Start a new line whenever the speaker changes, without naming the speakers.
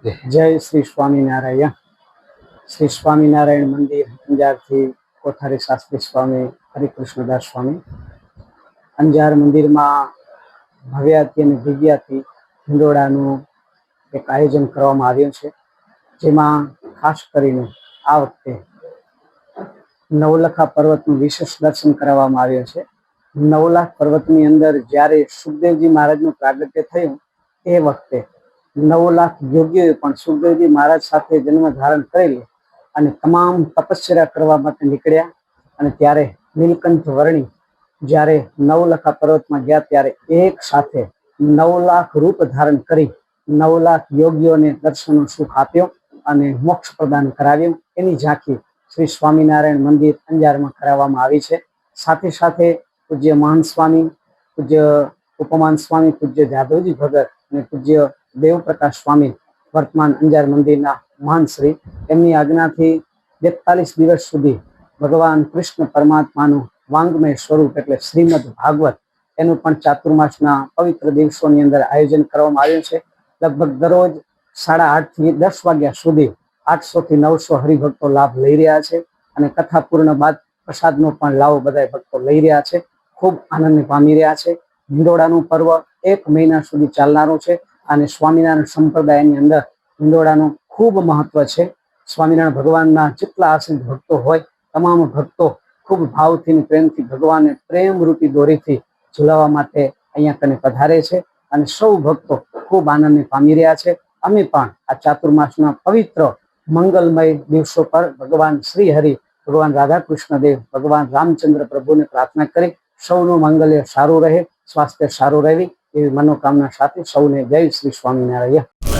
जय श्री स्वामीनारायण। श्री स्वामीनारायण मंदिर अंजार थी कोठारी शास्त्री स्वामी हरिकृष्णदास स्वामी अंजार मंदिर में भव्याति अने दिव्याति हिंडोळानुं एक आयोजन करवामां आव्युं छे, जेमां खास करीने आ वखते नवलखा पर्वतनुं विशेष दर्शन कराववामां आव्युं छे। नवलाख पर्वतनी अंदर ज्यारे सुखदेवजी महाराजनुं प्रागट्य थयुं ए वखते 9 लाख योगीओए पण सुखदेवजी महाराज साथे जन्म धारण करेली અને તમામ તપસ્યા કરવા માટે નીકળ્યા અને ત્યારે નીલકંઠ વર્ણી જ્યારે નવલખા પર્વતમાં ગયા ત્યારે એક સાથે 9 લાખ રૂપ ધારણ કરી 9 લાખ યોગીઓને દર્શનનો સુખ આપ્યો અને મોક્ષ પ્રદાન કરાવ્યું। એની ઝાંખી શ્રી સ્વામિનારાયણ મંદિર અંજારમાં કરાવવામાં આવી છે। સાથે સાથે પૂજ્ય મહાન સ્વામી, પૂજ્ય ઉપમાન સ્વામી, પૂજ્ય જાદવજી ભગત અને પૂજ્ય देवप्रकाश स्वामी वर्तमान अंजार मंदिरना महान श्री एमनी आज्ञाथी 42 दिवस सुधी भगवान कृष्ण परमात्मानुं वांग्मय स्वरूप एटले श्रीमद भागवत एनुं पण चातुर्मासना पवित्र दिवसोनी अंदर आयोजन करवामां आव्युं छे। लगभग दररोज 8:30 થી 10 वाग्या सुधी 800 થી 900 हरिभक्तो लाभ लई रह्या छे अने कथा पूर्ण बाद प्रसादनो पण लाभ बधाय भक्तो लई रह्या छे। खूब आनंद पामी रह्या छे। हिंडोळानुं पर्व 1 महीना सुधी चालनारुं छे અને સ્વામિનારાયણ સંપ્રદાયની અંદર હિંડોળાનું ખૂબ મહત્વ છે। સ્વામિનારાયણ ભગવાનના જેટલા આશ્રિત ભક્તો હોય તમામ ભક્તો ખૂબ ભાવથી પ્રેમથી ભગવાનને પ્રેમરૂપી દોરીથી ઝુલાવવા માટે અહીંયા કને પધારે છે અને સૌ ભક્તો ખૂબ આનંદને પામી રહ્યા છે। અમે પણ આ ચાતુર્માસના પવિત્ર મંગલમય દિવસો પર ભગવાન શ્રી હરિ, ભગવાન રાધાકૃષ્ણ દેવ, ભગવાન રામચંદ્ર પ્રભુને પ્રાર્થના કરી સૌનું મંગલ્ય સારું રહે, સ્વાસ્થ્ય સારું રહે એવી मनोकामना साथे सौने जय श्री स्वामीनारायण।